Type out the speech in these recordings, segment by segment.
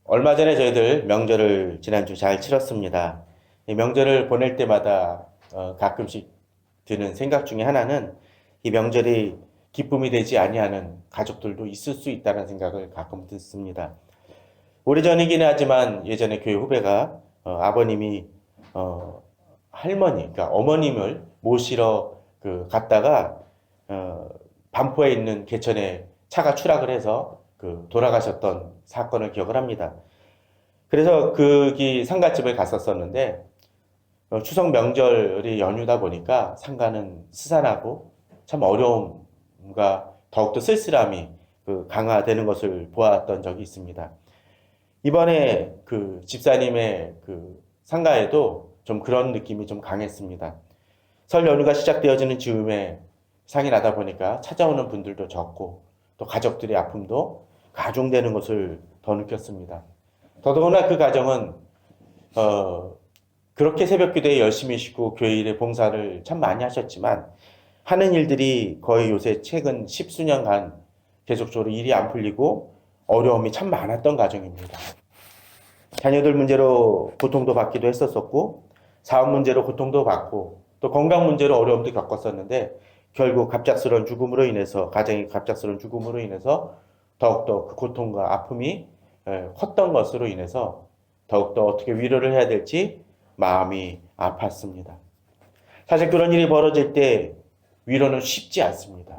얼마 전에 저희들 명절을 지난주 잘 치렀습니다. 이 명절을 보낼 때마다 가끔씩 드는 생각 중에 하나는 이 명절이 기쁨이 되지 아니하는 가족들도 있을 수 있다는 생각을 가끔 듣습니다. 오래전이긴 하지만 예전에 교회 후배가 아버님이 할머니, 그러니까 어머님을 모시러 갔다가 반포에 있는 개천에 차가 추락을 해서 돌아가셨던 사건을 기억을 합니다. 그래서 거기 상가집을 갔었었는데 추석 명절이 연휴다 보니까 상가는 스산하고 참 어려움과 더욱더 쓸쓸함이 강화되는 것을 보았던 적이 있습니다. 이번에 집사님의 상가에도 좀 그런 느낌이 좀 강했습니다. 설 연휴가 시작되어지는 즈음에 상이 나다 보니까 찾아오는 분들도 적고 또 가족들의 아픔도 가중되는 것을 더 느꼈습니다. 더더구나 그 가정은 그렇게 새벽 기도에 열심히 쉬고 교회 일에 봉사를 참 많이 하셨지만 하는 일들이 거의 요새 최근 10수년간 계속적으로 일이 안 풀리고 어려움이 참 많았던 가정입니다. 자녀들 문제로 고통도 받기도 했었었고 사업 문제로 고통도 받고 또 건강 문제로 어려움도 겪었었는데 결국 갑작스러운 죽음으로 인해서 가정의 갑작스러운 죽음으로 인해서 더욱더 그 고통과 아픔이 컸던 것으로 인해서 더욱더 어떻게 위로를 해야 될지 마음이 아팠습니다. 사실 그런 일이 벌어질 때 위로는 쉽지 않습니다.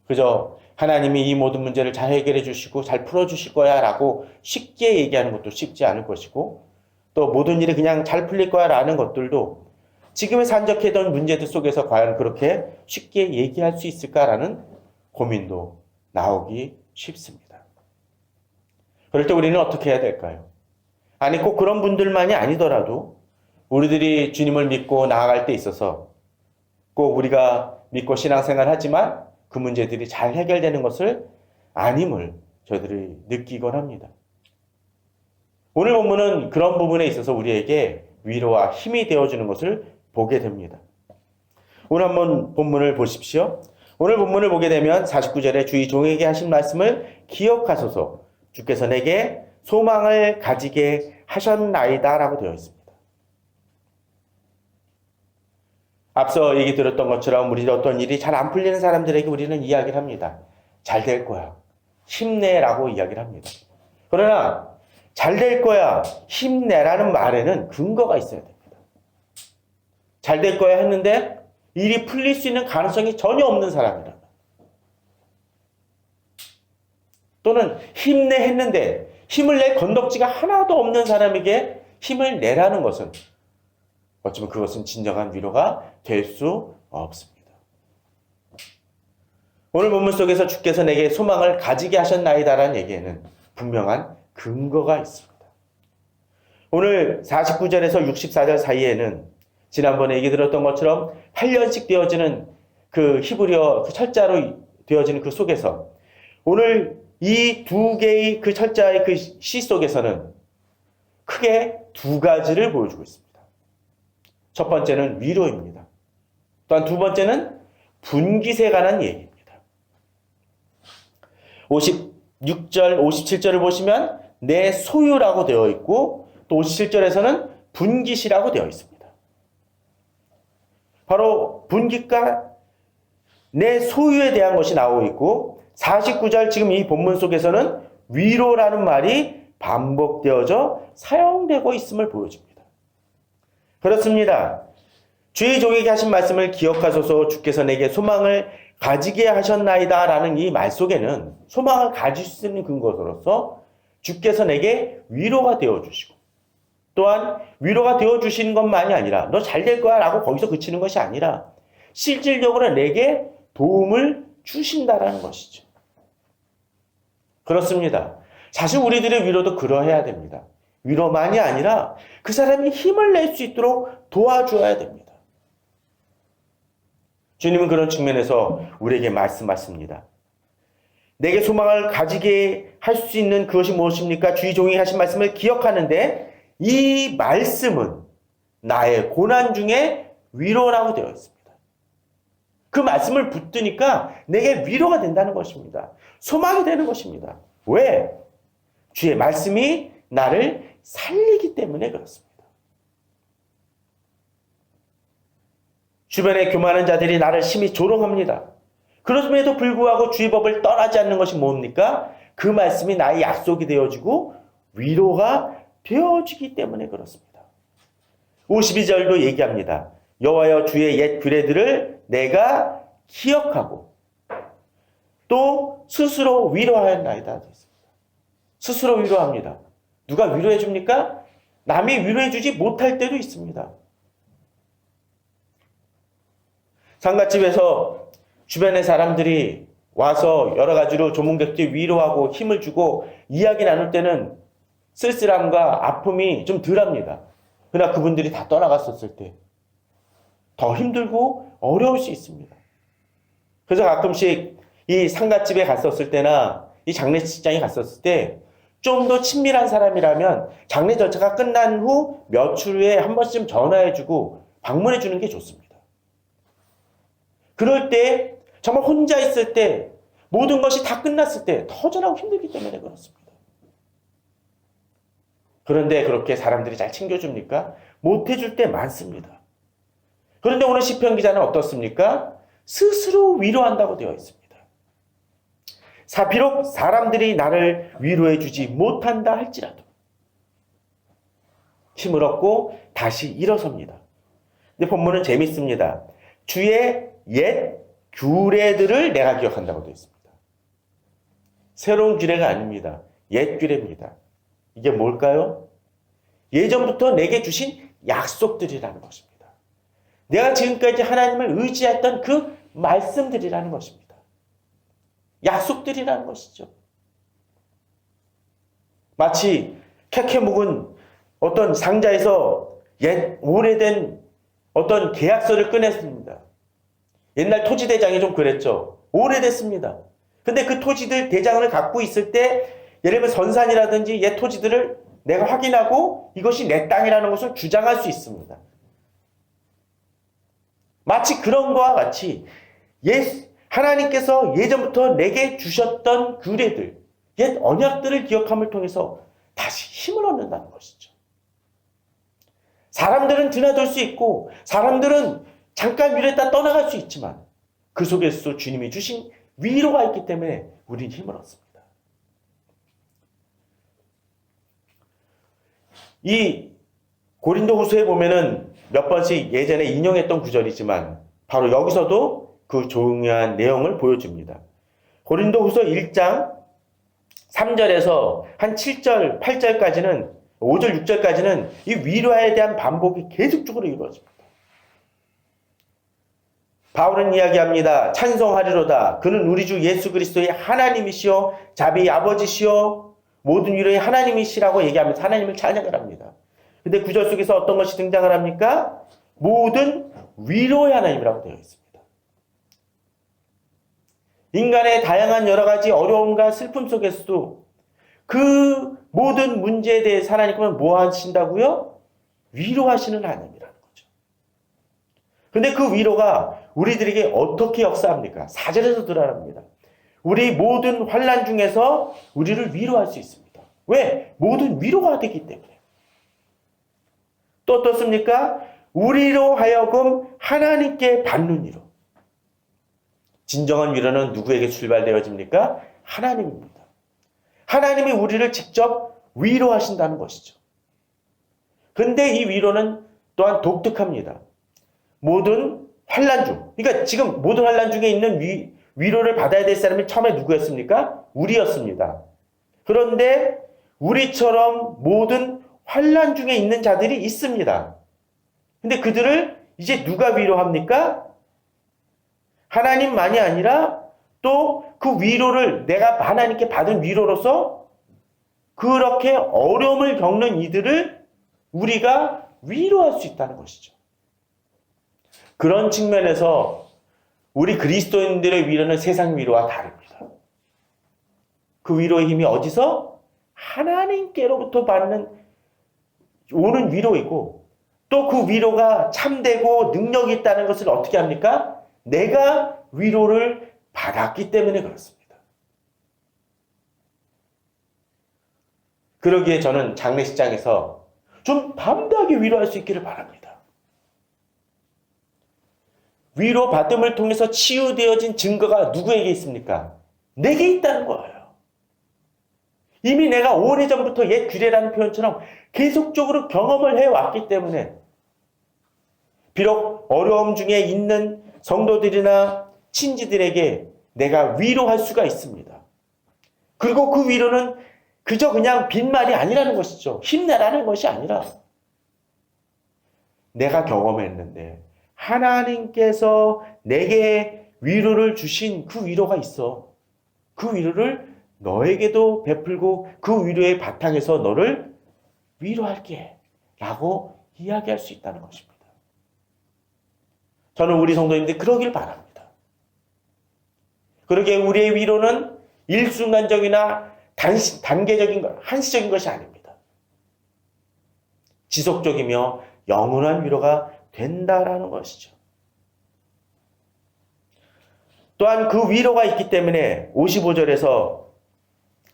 그저 하나님이 이 모든 문제를 잘 해결해 주시고 잘 풀어 주실 거야 라고 쉽게 얘기하는 것도 쉽지 않을 것이고 또 모든 일이 그냥 잘 풀릴 거야 라는 것들도 지금의 산적해던 문제들 속에서 과연 그렇게 쉽게 얘기할 수 있을까라는 고민도 나오기 쉽습니다. 그럴 때 우리는 어떻게 해야 될까요? 아니 꼭 그런 분들만이 아니더라도 우리들이 주님을 믿고 나아갈 때 있어서 꼭 우리가 믿고 신앙생활 하지만 그 문제들이 잘 해결되는 것을 아님을 저희들이 느끼곤 합니다. 오늘 본문은 그런 부분에 있어서 우리에게 위로와 힘이 되어주는 것을 보게 됩니다. 오늘 한번 본문을 보십시오. 오늘 본문을 보게 되면 49절에 주의 종에게 하신 말씀을 기억하소서 주께서 내게 소망을 가지게 하셨나이다 라고 되어 있습니다. 앞서 얘기 들었던 것처럼 우리 어떤 일이 잘 안 풀리는 사람들에게 우리는 이야기를 합니다. 잘 될 거야. 힘내라고 이야기를 합니다. 그러나 잘 될 거야. 힘내라는 말에는 근거가 있어야 됩니다. 잘 될 거야 했는데 일이 풀릴 수 있는 가능성이 전혀 없는 사람이다. 또는 힘내 했는데 힘을 낼 건덕지가 하나도 없는 사람에게 힘을 내라는 것은 어쩌면 그것은 진정한 위로가 될 수 없습니다. 오늘 본문 속에서 주께서 내게 소망을 가지게 하셨나이다라는 얘기에는 분명한 근거가 있습니다. 오늘 49절에서 64절 사이에는 지난번에 얘기 들었던 것처럼 8년씩 되어지는 그 히브리어 그 철자로 되어지는 그 속에서 오늘 이 두 개의 그 철자의 그 시 속에서는 크게 두 가지를 보여주고 있습니다. 첫 번째는 위로입니다. 또한 두 번째는 분깃에 관한 얘기입니다. 56절, 57절을 보시면 내 소유라고 되어 있고 또 57절에서는 분깃이라고 되어 있습니다. 바로 분깃과 내 소유에 대한 것이 나오고 있고 49절 지금 이 본문 속에서는 위로라는 말이 반복되어져 사용되고 있음을 보여줍니다. 그렇습니다. 주의 종에게 하신 말씀을 기억하소서 주께서 내게 소망을 가지게 하셨나이다 라는 이 말 속에는 소망을 가질 수 있는 근거로서 주께서 내게 위로가 되어주시고 또한 위로가 되어주시는 것만이 아니라 너 잘 될 거야 라고 거기서 그치는 것이 아니라 실질적으로 내게 도움을 주신다라는 것이죠. 그렇습니다. 사실 우리들의 위로도 그러해야 됩니다. 위로만이 아니라 그 사람이 힘을 낼 수 있도록 도와줘야 됩니다. 주님은 그런 측면에서 우리에게 말씀하십니다. 내게 소망을 가지게 할 수 있는 그것이 무엇입니까? 주의 종이 하신 말씀을 기억하는데 이 말씀은 나의 고난 중에 위로라고 되어 있습니다. 그 말씀을 붙드니까 내게 위로가 된다는 것입니다. 소망이 되는 것입니다. 왜? 주의 말씀이 나를 살리기 때문에 그렇습니다. 주변에 교만한 자들이 나를 심히 조롱합니다. 그럼에도 불구하고 주의 법을 떠나지 않는 것이 뭡니까? 그 말씀이 나의 약속이 되어지고 위로가 되어지기 때문에 그렇습니다. 52절도 얘기합니다. 여호와여 주의 옛 규례들을 내가 기억하고 또 스스로 위로하였나이다. 스스로 위로합니다. 누가 위로해 줍니까? 남이 위로해 주지 못할 때도 있습니다. 상갓집에서 주변의 사람들이 와서 여러 가지로 조문객들 위로하고 힘을 주고 이야기 나눌 때는 쓸쓸함과 아픔이 좀 덜합니다. 그러나 그분들이 다 떠나갔었을 때 더 힘들고 어려울 수 있습니다. 그래서 가끔씩 이 상갓집에 갔었을 때나 이 장례식장에 갔었을 때 좀 더 친밀한 사람이라면 장례 절차가 끝난 후 며칠 후에 한 번쯤 전화해주고 방문해주는 게 좋습니다. 그럴 때 정말 혼자 있을 때 모든 것이 다 끝났을 때 터전하고 힘들기 때문에 그렇습니다. 그런데 그렇게 사람들이 잘 챙겨줍니까? 못해줄 때 많습니다. 그런데 오늘 시편 기자는 어떻습니까? 스스로 위로한다고 되어 있습니다. 비록 사람들이 나를 위로해 주지 못한다 할지라도 힘을 얻고 다시 일어섭니다. 근데 본문은 재밌습니다. 주의 옛 규례들을 내가 기억한다고 되어 있습니다. 새로운 규례가 아닙니다. 옛 규례입니다. 이게 뭘까요? 예전부터 내게 주신 약속들이라는 것입니다. 내가 지금까지 하나님을 의지했던 그 말씀들이라는 것입니다. 약속들이라는 것이죠. 마치 캐캐 묵은 어떤 상자에서 오래된 어떤 계약서를 꺼냈습니다. 옛날 토지대장이 좀 그랬죠. 오래됐습니다. 근데 그 토지들 대장을 갖고 있을 때 예를 들면 선산이라든지 옛 토지들을 내가 확인하고 이것이 내 땅이라는 것을 주장할 수 있습니다. 마치 그런 거와 같이 하나님께서 예전부터 내게 주셨던 규례들, 옛 언약들을 기억함을 통해서 다시 힘을 얻는다는 것이죠. 사람들은 드나들 수 있고 사람들은 잠깐 미랬다 떠나갈 수 있지만 그 속에서 주님이 주신 위로가 있기 때문에 우리는 힘을 얻습니다. 이 고린도후서에 보면은 몇 번씩 예전에 인용했던 구절이지만 바로 여기서도 그 중요한 내용을 보여줍니다. 고린도후서 1장 3절에서 한 7절, 8절까지는 5절, 6절까지는 이 위로에 대한 반복이 계속적으로 이루어집니다. 바울은 이야기합니다. 찬송하리로다. 그는 우리 주 예수 그리스도의 하나님이시오 자비의 아버지시오 모든 위로의 하나님이시라고 얘기하면서 하나님을 찬양을 합니다. 근데 구절 속에서 어떤 것이 등장을 합니까? 모든 위로의 하나님이라고 되어 있습니다. 인간의 다양한 여러 가지 어려움과 슬픔 속에서도 그 모든 문제에 대해서 하나님은 뭐 하신다고요? 위로하시는 하나님이라는 거죠. 근데 그 위로가 우리들에게 어떻게 역사합니까? 4절에서 드러납니다. 우리 모든 환난 중에서 우리를 위로할 수 있습니다. 왜? 모든 위로가 되기 때문에. 또 어떻습니까? 우리로 하여금 하나님께 받는 위로. 진정한 위로는 누구에게 출발되어집니까? 하나님입니다. 하나님이 우리를 직접 위로하신다는 것이죠. 근데 이 위로는 또한 독특합니다. 모든 환난 중, 그러니까 지금 모든 환난 중에 있는 위로를 받아야 될 사람이 처음에 누구였습니까? 우리였습니다. 그런데 우리처럼 모든 환난 중에 있는 자들이 있습니다. 근데 그들을 이제 누가 위로합니까? 하나님만이 아니라 또 그 위로를 내가 하나님께 받은 위로로서 그렇게 어려움을 겪는 이들을 우리가 위로할 수 있다는 것이죠. 그런 측면에서 우리 그리스도인들의 위로는 세상 위로와 다릅니다. 그 위로의 힘이 어디서? 하나님께로부터 오는 위로이고 또 그 위로가 참되고 능력이 있다는 것을 어떻게 합니까? 내가 위로를 받았기 때문에 그렇습니다. 그러기에 저는 장례식장에서 좀 담대하게 위로할 수 있기를 바랍니다. 위로받음을 통해서 치유되어진 증거가 누구에게 있습니까? 내게 있다는 거예요. 이미 내가 오래전부터 옛 규례라는 표현처럼 계속적으로 경험을 해왔기 때문에 비록 어려움 중에 있는 성도들이나 친지들에게 내가 위로할 수가 있습니다. 그리고 그 위로는 그저 그냥 빈말이 아니라는 것이죠. 힘내라는 것이 아니라 내가 경험했는데 하나님께서 내게 위로를 주신 그 위로가 있어. 그 위로를 너에게도 베풀고 그 위로의 바탕에서 너를 위로할게 라고 이야기할 수 있다는 것입니다. 저는 우리 성도님들이 그러길 바랍니다. 그러기에 우리의 위로는 일순간적이나 단계적인 것, 한시적인 것이 아닙니다. 지속적이며 영원한 위로가 된다라는 것이죠. 또한 그 위로가 있기 때문에 55절에서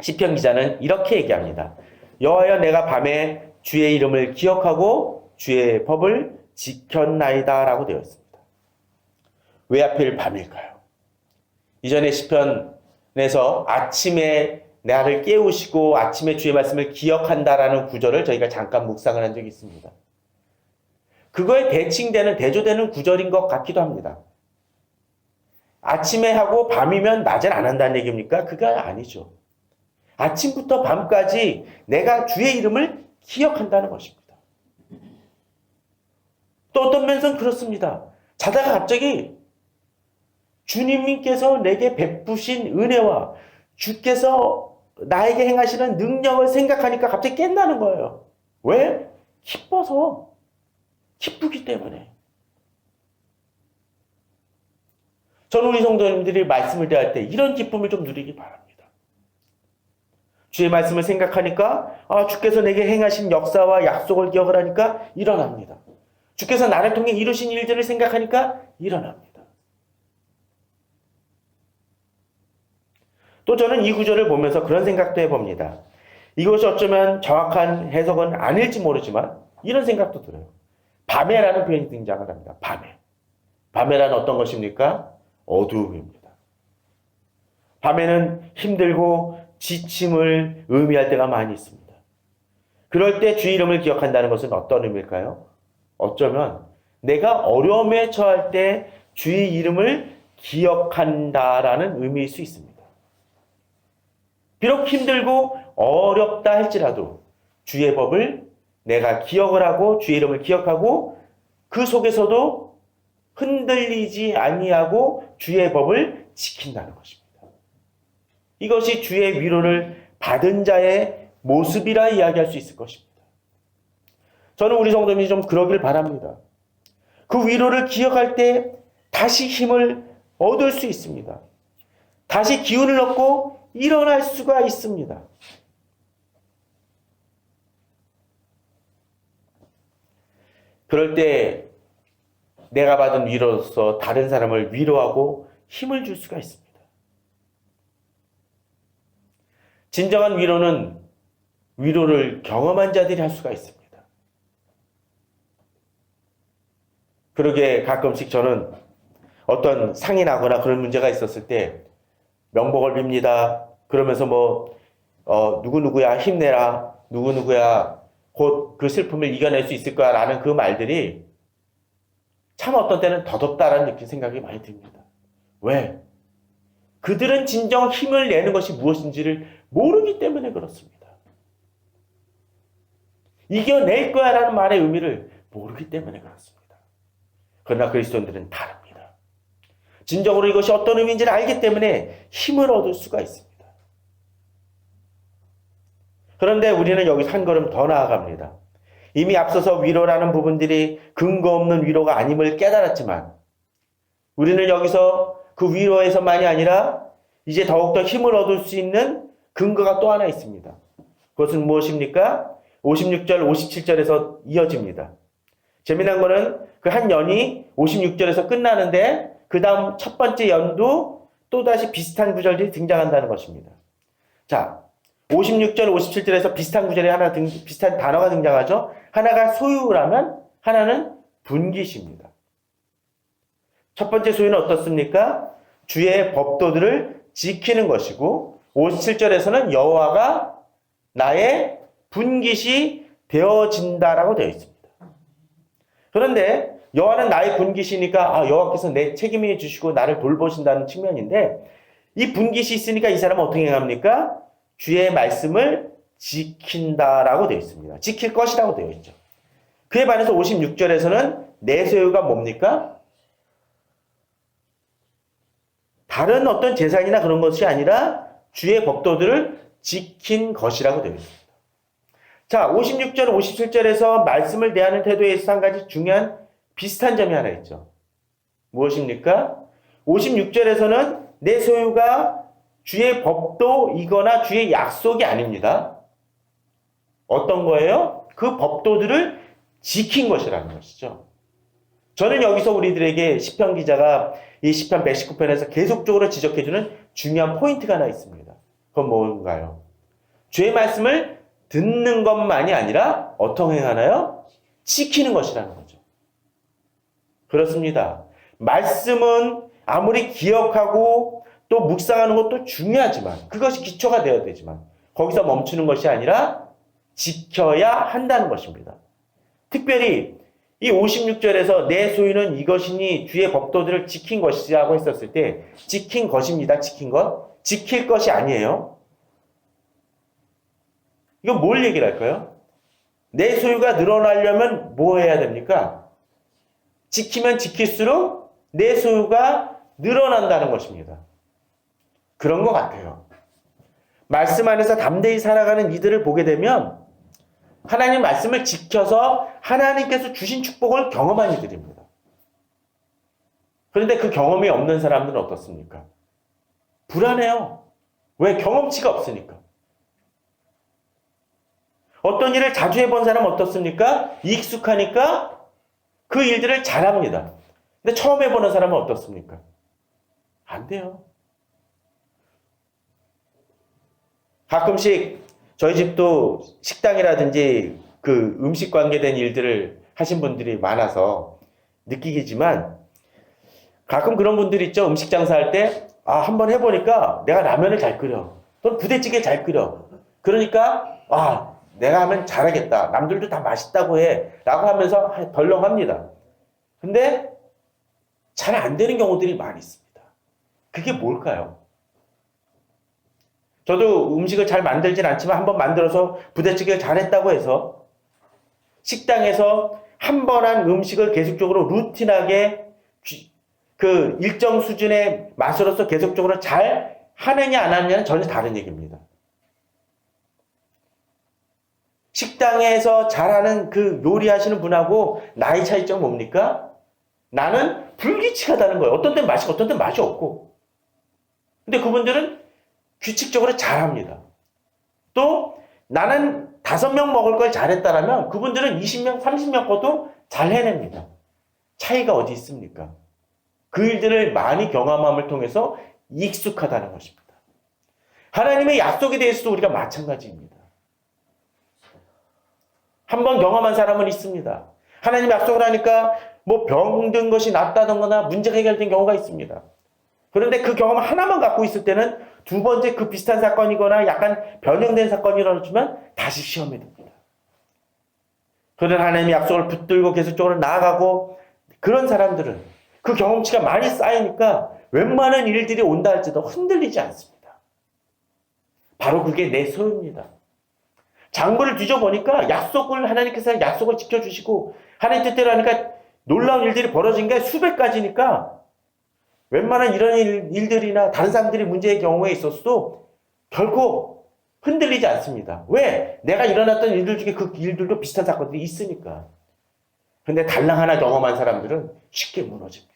시편 기자는 이렇게 얘기합니다. 여호와여 내가 밤에 주의 이름을 기억하고 주의 법을 지켰나이다 라고 되어 있습니다. 왜 하필 밤일까요? 이전에 시편에서 아침에 나를 깨우시고 아침에 주의 말씀을 기억한다라는 구절을 저희가 잠깐 묵상을 한 적이 있습니다. 그거에 대칭되는 대조되는 구절인 것 같기도 합니다. 아침에 하고 밤이면 낮엔 안 한다는 얘기입니까? 그가 아니죠. 아침부터 밤까지 내가 주의 이름을 기억한다는 것입니다. 또 어떤 면에서는 그렇습니다. 자다가 갑자기 주님께서 내게 베푸신 은혜와 주께서 나에게 행하시는 능력을 생각하니까 갑자기 깬다는 거예요. 왜? 기뻐서. 기쁘기 때문에. 저는 우리 성도님들이 말씀을 대할 때 이런 기쁨을 좀 누리기 바랍니다. 주의 말씀을 생각하니까 주께서 내게 행하신 역사와 약속을 기억을 하니까 일어납니다. 주께서 나를 통해 이루신 일들을 생각하니까 일어납니다. 또 저는 이 구절을 보면서 그런 생각도 해봅니다. 이것이 어쩌면 정확한 해석은 아닐지 모르지만 이런 생각도 들어요. 밤에라는 표현이 등장을 합니다. 밤에. 밤에라는 어떤 것입니까? 어두움입니다. 밤에는 힘들고 지침을 의미할 때가 많이 있습니다. 그럴 때 주의 이름을 기억한다는 것은 어떤 의미일까요? 어쩌면 내가 어려움에 처할 때 주의 이름을 기억한다라는 의미일 수 있습니다. 비록 힘들고 어렵다 할지라도 주의 법을 내가 기억을 하고 주의 이름을 기억하고 그 속에서도 흔들리지 아니하고 주의 법을 지킨다는 것입니다. 이것이 주의 위로를 받은 자의 모습이라 이야기할 수 있을 것입니다. 저는 우리 성도님이 좀 그러길 바랍니다. 그 위로를 기억할 때 다시 힘을 얻을 수 있습니다. 다시 기운을 얻고 일어날 수가 있습니다. 그럴 때 내가 받은 위로로서 다른 사람을 위로하고 힘을 줄 수가 있습니다. 진정한 위로는 위로를 경험한 자들이 할 수가 있습니다. 그러게 가끔씩 저는 어떤 상이 나거나 그런 문제가 있었을 때 명복을 빕니다. 그러면서 누구누구야 힘내라. 누구누구야 곧 그 슬픔을 이겨낼 수 있을 거야 라는 그 말들이 참 어떤 때는 더덥다라는 생각이 많이 듭니다. 왜? 그들은 진정 힘을 내는 것이 무엇인지를 모르기 때문에 그렇습니다. 이겨낼 거야 라는 말의 의미를 모르기 때문에 그렇습니다. 그러나 그리스도인들은 다릅니다. 진정으로 이것이 어떤 의미인지를 알기 때문에 힘을 얻을 수가 있습니다. 그런데 우리는 여기서 한 걸음 더 나아갑니다. 이미 앞서서 위로라는 부분들이 근거 없는 위로가 아님을 깨달았지만 우리는 여기서 그 위로에서만이 아니라 이제 더욱더 힘을 얻을 수 있는 근거가 또 하나 있습니다. 그것은 무엇입니까? 56절, 57절에서 이어집니다. 재미난 거는 그 한 연이 56절에서 끝나는데 그 다음 첫 번째 연도 또다시 비슷한 구절들이 등장한다는 것입니다. 자, 56절, 57절에서 비슷한 구절에 비슷한 단어가 등장하죠. 하나가 소유라면 하나는 분깃입니다. 첫 번째 소유는 어떻습니까? 주의 법도들을 지키는 것이고 57절에서는 여호와가 나의 분깃이 되어진다라고 되어 있습니다. 그런데 여호와는 나의 분깃이니까 여호와께서 내 책임을 주시고 나를 돌보신다는 측면인데 이 분깃이 있으니까 이 사람은 어떻게 합니까? 주의 말씀을 지킨다라고 되어 있습니다. 지킬 것이라고 되어 있죠. 그에 반해서 56절에서는 내 소유가 뭡니까? 다른 어떤 재산이나 그런 것이 아니라 주의 법도들을 지킨 것이라고 되어 있습니다. 자, 56절, 57절에서 말씀을 대하는 태도에 있어서 한 가지 중요한 비슷한 점이 하나 있죠. 무엇입니까? 56절에서는 내 소유가 주의 법도이거나 주의 약속이 아닙니다. 어떤 거예요? 그 법도들을 지킨 것이라는 것이죠. 저는 여기서 우리들에게 시편 기자가 이 시편 119편에서 계속적으로 지적해주는 중요한 포인트가 하나 있습니다. 그건 뭔가요? 주의 말씀을 듣는 것만이 아니라 어떻게 행하나요? 지키는 것이라는 거죠. 그렇습니다. 말씀은 아무리 기억하고 또 묵상하는 것도 중요하지만 그것이 기초가 되어야 되지만 거기서 멈추는 것이 아니라 지켜야 한다는 것입니다. 특별히 이 56절에서 내 소유는 이것이니 주의 법도들을 지킨 것이라고 했었을 때 지킨 것입니다. 지킨 것. 지킬 것이 아니에요. 이건 뭘 얘기를 할까요? 내 소유가 늘어나려면 뭐 해야 됩니까? 지키면 지킬수록 내 소유가 늘어난다는 것입니다. 그런 것 같아요. 말씀 안에서 담대히 살아가는 이들을 보게 되면 하나님 말씀을 지켜서 하나님께서 주신 축복을 경험한 이들입니다. 그런데 그 경험이 없는 사람들은 어떻습니까? 불안해요. 왜? 경험치가 없으니까. 어떤 일을 자주 해본 사람은 어떻습니까? 익숙하니까 그 일들을 잘합니다. 근데 처음 해보는 사람은 어떻습니까? 안 돼요. 가끔씩 저희 집도 식당이라든지 그 음식 관계된 일들을 하신 분들이 많아서 느끼겠지만 가끔 그런 분들이 있죠. 음식 장사할 때 한번 해보니까 내가 라면을 잘 끓여 또는 부대찌개 잘 끓여 그러니까 내가 하면 잘하겠다. 남들도 다 맛있다고 해. 라고 하면서 덜렁합니다. 근데 잘 안 되는 경우들이 많이 있습니다. 그게 뭘까요? 저도 음식을 잘 만들진 않지만 한번 만들어서 부대찌개를 잘했다고 해서 식당에서 한 번 한 음식을 계속적으로 루틴하게 그 일정 수준의 맛으로서 계속적으로 잘 하느냐 안 하느냐는 전혀 다른 얘기입니다. 식당에서 잘하는 그 요리하시는 분하고 나이 차이점 뭡니까? 나는 불규칙하다는 거예요. 어떤 때는 맛있고 어떤 때는 맛이 없고. 근데 그분들은 규칙적으로 잘합니다. 또 나는 5명 먹을 걸 잘했다라면 그분들은 20명, 30명 것도 잘 해냅니다. 차이가 어디 있습니까? 그 일들을 많이 경험함을 통해서 익숙하다는 것입니다. 하나님의 약속에 대해서도 우리가 마찬가지입니다. 한번 경험한 사람은 있습니다. 하나님 약속을 하니까 뭐 병든 것이 낫다던가 문제가 해결된 경우가 있습니다. 그런데 그 경험 하나만 갖고 있을 때는 두 번째 그 비슷한 사건이거나 약간 변형된 사건이 일어나면 다시 시험이 됩니다. 그런 하나님의 약속을 붙들고 계속적으로 나아가고 그런 사람들은 그 경험치가 많이 쌓이니까 웬만한 일들이 온다 할지도 흔들리지 않습니다. 바로 그게 내 소유입니다. 장부를 뒤져보니까 하나님께서 약속을 지켜주시고 하나님 뜻대로 하니까 놀라운 일들이 벌어진 게 수백 가지니까 웬만한 이런 일들이나 다른 사람들이 문제의 경우에 있어서도 결코 흔들리지 않습니다. 왜? 내가 일어났던 일들 중에 그 일들도 비슷한 사건들이 있으니까. 근데 달랑 하나 경험한 사람들은 쉽게 무너집니다.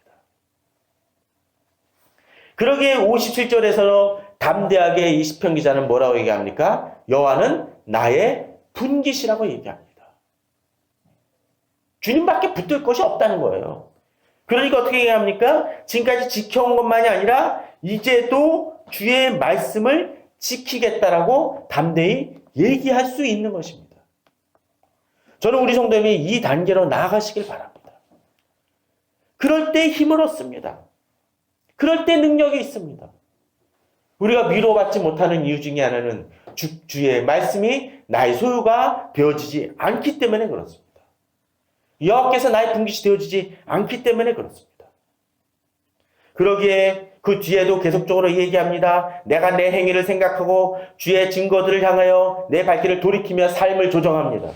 그러기에 57절에서 담대하게 이 시편 기자는 뭐라고 얘기합니까? 여호와는 나의 분깃이라고 얘기합니다. 주님밖에 붙들 것이 없다는 거예요. 그러니까 어떻게 얘기합니까? 지금까지 지켜온 것만이 아니라 이제도 주의 말씀을 지키겠다라고 담대히 얘기할 수 있는 것입니다. 저는 우리 성도님이 이 단계로 나아가시길 바랍니다. 그럴 때 힘을 얻습니다. 그럴 때 능력이 있습니다. 우리가 위로받지 못하는 이유 중에 하나는 주의 말씀이 나의 소유가 되어지지 않기 때문에 그렇습니다. 여호와께서 나의 분깃이 되어지지 않기 때문에 그렇습니다. 그러기에 그 뒤에도 계속적으로 얘기합니다. 내가 내 행위를 생각하고 주의 증거들을 향하여 내 발길을 돌이키며 삶을 조정합니다.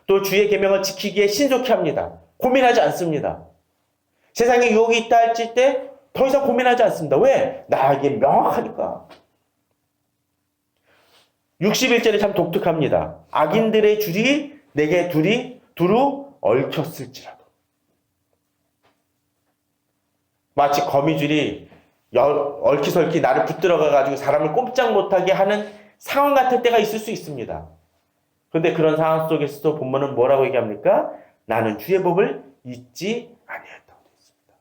또 주의 계명을 지키기에 신속히 합니다. 고민하지 않습니다. 세상에 유혹이 있다 할지 때 더 이상 고민하지 않습니다. 왜? 나에게 명확하니까. 61절이 참 독특합니다. 악인들의 줄이 내게 두루 얽혔을지라도. 마치 거미줄이 얽히설키 나를 붙들어가가지고 사람을 꼼짝 못하게 하는 상황 같을 때가 있을 수 있습니다. 그런데 그런 상황 속에서도 본문은 뭐라고 얘기합니까? 나는 주의 법을 잊지 아니하였다고 되어 있습니다.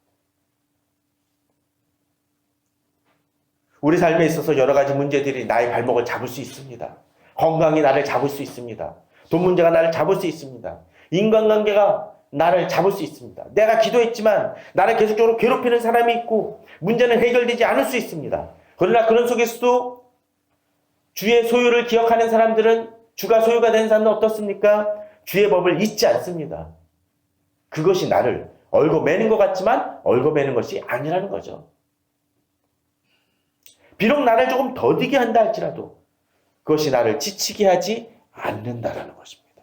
우리 삶에 있어서 여러 가지 문제들이 나의 발목을 잡을 수 있습니다. 건강이 나를 잡을 수 있습니다. 돈 문제가 나를 잡을 수 있습니다. 인간관계가 나를 잡을 수 있습니다. 내가 기도했지만 나를 계속적으로 괴롭히는 사람이 있고 문제는 해결되지 않을 수 있습니다. 그러나 그런 속에서도 주의 소유를 기억하는 사람들은, 주가 소유가 된 사람은 어떻습니까? 주의 법을 잊지 않습니다. 그것이 나를 얽어매는 것 같지만 얽어매는 것이 아니라는 거죠. 비록 나를 조금 더디게 한다 할지라도 그것이 나를 지치게 하지 않는다라는 것입니다.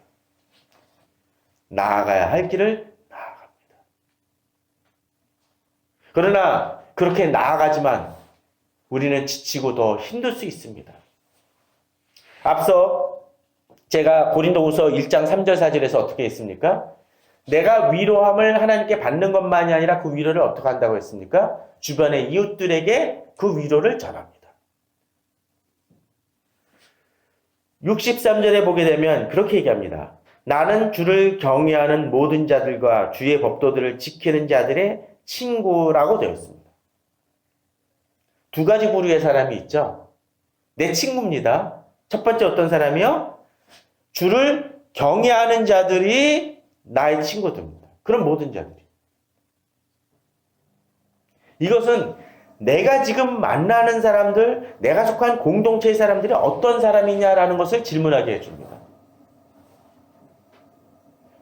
나아가야 할 길을 나아갑니다. 그러나 그렇게 나아가지만 우리는 지치고 더 힘들 수 있습니다. 앞서 제가 고린도후서 1장 3절 4절에서 어떻게 했습니까? 내가 위로함을 하나님께 받는 것만이 아니라 그 위로를 어떻게 한다고 했습니까? 주변의 이웃들에게 그 위로를 전합니다. 63절에 보게 되면 그렇게 얘기합니다. 나는 주를 경외하는 모든 자들과 주의 법도들을 지키는 자들의 친구라고 되어 있습니다. 두 가지 부류의 사람이 있죠. 내 친구입니다. 첫 번째 어떤 사람이요? 주를 경외하는 자들이 나의 친구들입니다. 그런 모든 자들이. 이것은 내가 지금 만나는 사람들, 내가 속한 공동체의 사람들이 어떤 사람이냐라는 것을 질문하게 해줍니다.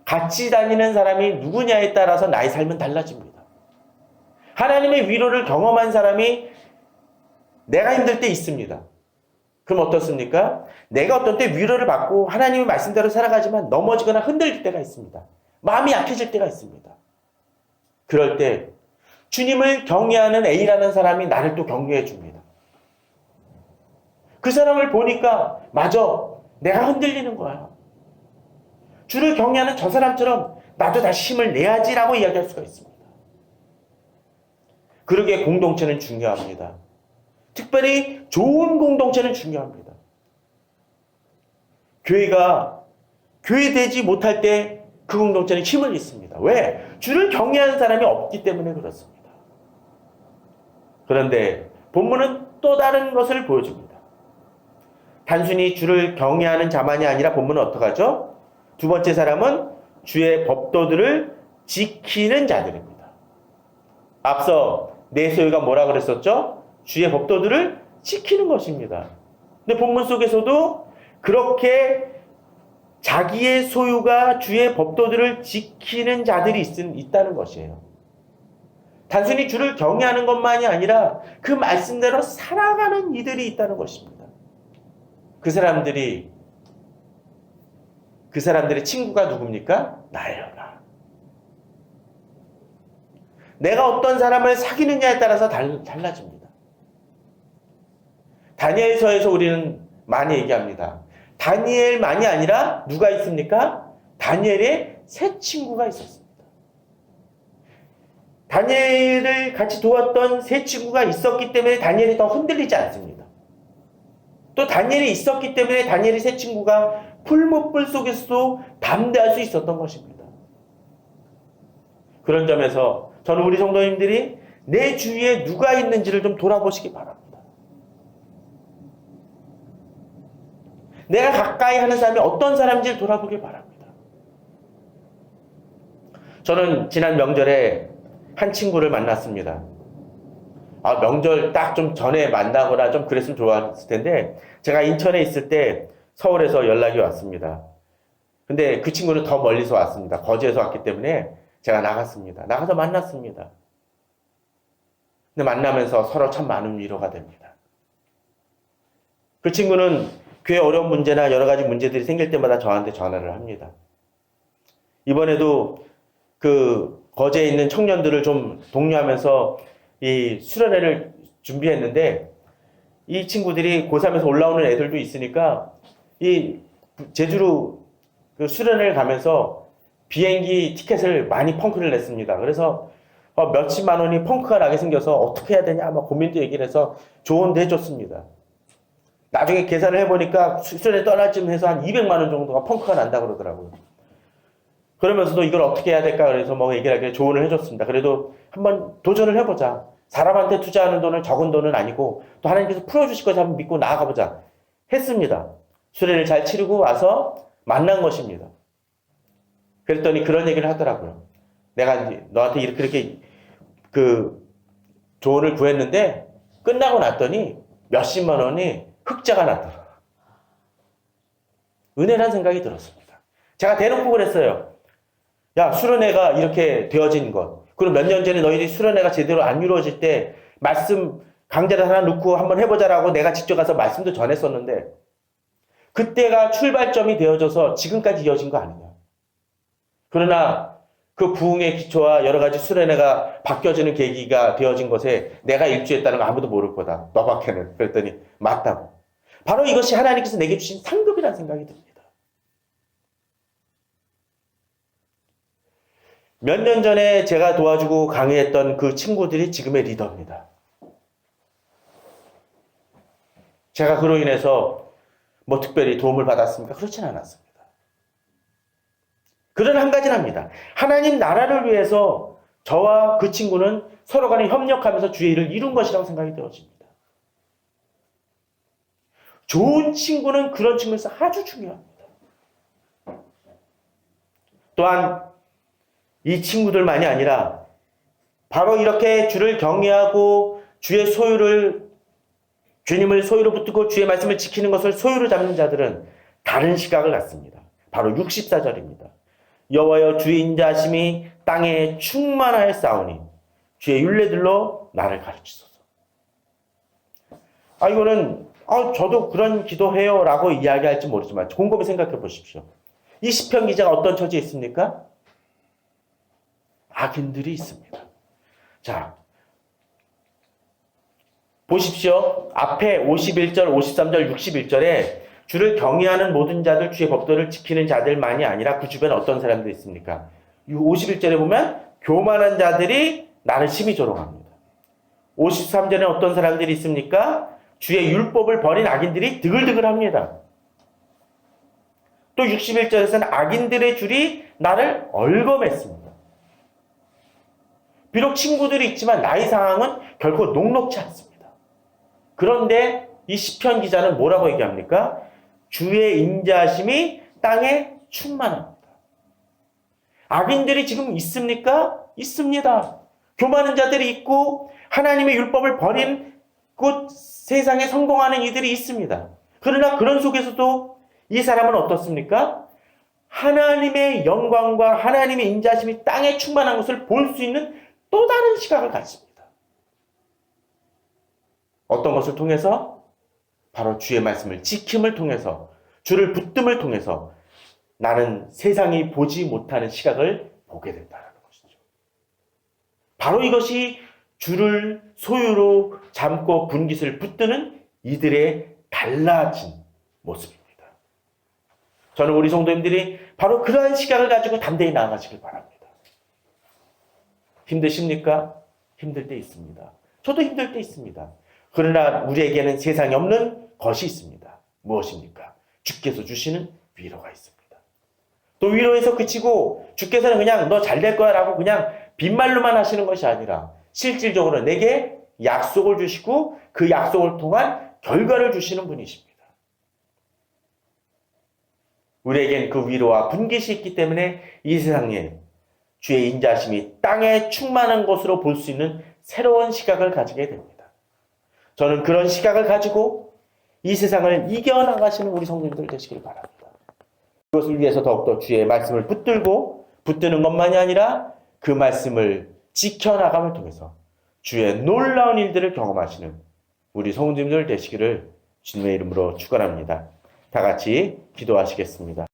같이 다니는 사람이 누구냐에 따라서 나의 삶은 달라집니다. 하나님의 위로를 경험한 사람이 내가 힘들 때 있습니다. 그럼 어떻습니까? 내가 어떤 때 위로를 받고 하나님의 말씀대로 살아가지만 넘어지거나 흔들릴 때가 있습니다. 마음이 약해질 때가 있습니다. 그럴 때 주님을 경외하는 A라는 사람이 나를 또 경외해 줍니다. 그 사람을 보니까 맞아, 내가 흔들리는 거야. 주를 경외하는 저 사람처럼 나도 다시 힘을 내야지라고 이야기할 수가 있습니다. 그러기에 공동체는 중요합니다. 특별히 좋은 공동체는 중요합니다. 교회가 교회되지 못할 때 그 공동체는 힘을 잃습니다. 왜? 주를 경외하는 사람이 없기 때문에 그렇습니다. 그런데 본문은 또 다른 것을 보여줍니다. 단순히 주를 경외하는 자만이 아니라 본문은 어떡하죠? 두 번째 사람은 주의 법도들을 지키는 자들입니다. 앞서 내 소유가 뭐라 그랬었죠? 주의 법도들을 지키는 것입니다. 근데 본문 속에서도 그렇게 자기의 소유가 주의 법도들을 지키는 자들이 있다는 것이에요. 단순히 주를 경외하는 것만이 아니라 그 말씀대로 살아가는 이들이 있다는 것입니다. 그 사람들의 친구가 누굽니까? 나예요, 나. 내가 어떤 사람을 사귀느냐에 따라서 달라집니다. 다니엘서에서 우리는 많이 얘기합니다. 다니엘만이 아니라 누가 있습니까? 다니엘의 세 친구가 있었습니다. 다니엘을 같이 도왔던 세 친구가 있었기 때문에 다니엘이 더 흔들리지 않습니다. 또 다니엘이 있었기 때문에 다니엘의 세 친구가 풀무불 속에서도 담대할 수 있었던 것입니다. 그런 점에서 저는 우리 성도님들이 내 주위에 누가 있는지를 좀 돌아보시기 바랍니다. 내가 가까이 하는 사람이 어떤 사람인지를 돌아보길 바랍니다. 저는 지난 명절에 한 친구를 만났습니다. 명절 딱 좀 전에 만나거나 좀 그랬으면 좋았을 텐데, 제가 인천에 있을 때 서울에서 연락이 왔습니다. 근데 그 친구는 더 멀리서 왔습니다. 거제에서 왔기 때문에 제가 나갔습니다. 나가서 만났습니다. 근데 만나면서 서로 참 많은 위로가 됩니다. 그 친구는 교회 어려운 문제나 여러 가지 문제들이 생길 때마다 저한테 전화를 합니다. 이번에도 그 거제에 있는 청년들을 좀 독려하면서 이 수련회를 준비했는데, 이 친구들이 고3에서 올라오는 애들도 있으니까 이 제주로 그 수련회를 가면서 비행기 티켓을 많이 펑크를 냈습니다. 그래서 몇십만 원이 펑크가 나게 생겨서 어떻게 해야 되냐 막 고민도 얘기를 해서 조언도 해줬습니다. 나중에 계산을 해보니까 수련회 떠날 쯤 해서 한 200만 원 정도가 펑크가 난다 그러더라고요. 그러면서도 이걸 어떻게 해야 될까 그래서 뭐 얘기를 하길래 조언을 해줬습니다. 그래도 한번 도전을 해보자. 사람한테 투자하는 돈은 적은 돈은 아니고 또 하나님께서 풀어주실 것을 한번 믿고 나아가보자 했습니다. 수련을 잘 치르고 와서 만난 것입니다. 그랬더니 그런 얘기를 하더라고요. 내가 너한테 이렇게 그 조언을 구했는데 끝나고 났더니 몇십만 원이 흑자가 났더라. 은혜란 생각이 들었습니다. 제가 대놓고 그랬어요. 야, 수련회가 이렇게 되어진 것. 그리고 몇 년 전에 너희들이 수련회가 제대로 안 이루어질 때 말씀 강좌를 하나 놓고 한번 해보자라고 내가 직접 가서 말씀도 전했었는데 그때가 출발점이 되어져서 지금까지 이어진 거 아니냐. 그러나 그 부흥의 기초와 여러 가지 수련회가 바뀌어지는 계기가 되어진 것에 내가 일조했다는 거 아무도 모를 거다. 너밖에는. 그랬더니 맞다고. 바로 이것이 하나님께서 내게 주신 상급이라는 생각이 듭니다. 몇 년 전에 제가 도와주고 강의했던 그 친구들이 지금의 리더입니다. 제가 그로 인해서 뭐 특별히 도움을 받았습니까? 그렇진 않았습니다. 그러나 한 가지는 합니다. 하나님 나라를 위해서 저와 그 친구는 서로 간에 협력하면서 주의 일을 이룬 것이라고 생각이 되어집니다. 좋은 친구는 그런 측면에서 아주 중요합니다. 또한 이 친구들만이 아니라 바로 이렇게 주를 경외하고 주의 소유를 주님을 소유로 붙들고 주의 말씀을 지키는 것을 소유로 잡는 자들은 다른 시각을 갖습니다. 바로 64절입니다. 여호와여 주의 인자하심이 땅에 충만하였사오니 주의 율례들로 나를 가르치소서. 이거는 저도 그런 기도해요 라고 이야기할지 모르지만 곰곰이 생각해 보십시오. 이 시편 기자가 어떤 처지에 있습니까? 악인들이 있습니다. 자, 보십시오. 앞에 51절, 53절, 61절에 주를 경외하는 모든 자들, 주의 법도를 지키는 자들만이 아니라 그 주변에 어떤 사람들이 있습니까? 51절에 보면 교만한 자들이 나를 심히 조롱합니다. 53절에 어떤 사람들이 있습니까? 주의 율법을 버린 악인들이 드글드글합니다. 또 61절에서는 악인들의 줄이 나를 얼검했습니다. 비록 친구들이 있지만 나의 상황은 결코 녹록지 않습니다. 그런데 이 시편 기자는 뭐라고 얘기합니까? 주의 인자하심이 땅에 충만합니다. 악인들이 지금 있습니까? 있습니다. 교만한 자들이 있고 하나님의 율법을 버린 그 세상에 성공하는 이들이 있습니다. 그러나 그런 속에서도 이 사람은 어떻습니까? 하나님의 영광과 하나님의 인자하심이 땅에 충만한 것을 볼 수 있는 또 다른 시각을 갖습니다. 어떤 것을 통해서? 바로 주의 말씀을 지킴을 통해서, 주를 붙듦을 통해서 나는 세상이 보지 못하는 시각을 보게 된다는 것이죠. 바로 이것이 주를 소유로 잠고 분깃을 붙드는 이들의 달라진 모습입니다. 저는 우리 성도님들이 바로 그러한 시각을 가지고 담대히 나아가시길 바랍니다. 힘드십니까? 힘들 때 있습니다. 저도 힘들 때 있습니다. 그러나 우리에게는 세상에 없는 것이 있습니다. 무엇입니까? 주께서 주시는 위로가 있습니다. 또 위로에서 그치고 주께서는 그냥 너 잘 될 거야 라고 그냥 빈말로만 하시는 것이 아니라 실질적으로 내게 약속을 주시고 그 약속을 통한 결과를 주시는 분이십니다. 우리에겐 그 위로와 분깃이 있기 때문에 이 세상에 주의 인자하심이 땅에 충만한 것으로 볼 수 있는 새로운 시각을 가지게 됩니다. 저는 그런 시각을 가지고 이 세상을 이겨나가시는 우리 성도님들 되시길 바랍니다. 그것을 위해서 더욱더 주의 말씀을 붙드는 것만이 아니라 그 말씀을 지켜나감을 통해서 주의 놀라운 일들을 경험하시는 우리 성도님들 되시기를 주님의 이름으로 축원합니다. 다 같이 기도하시겠습니다.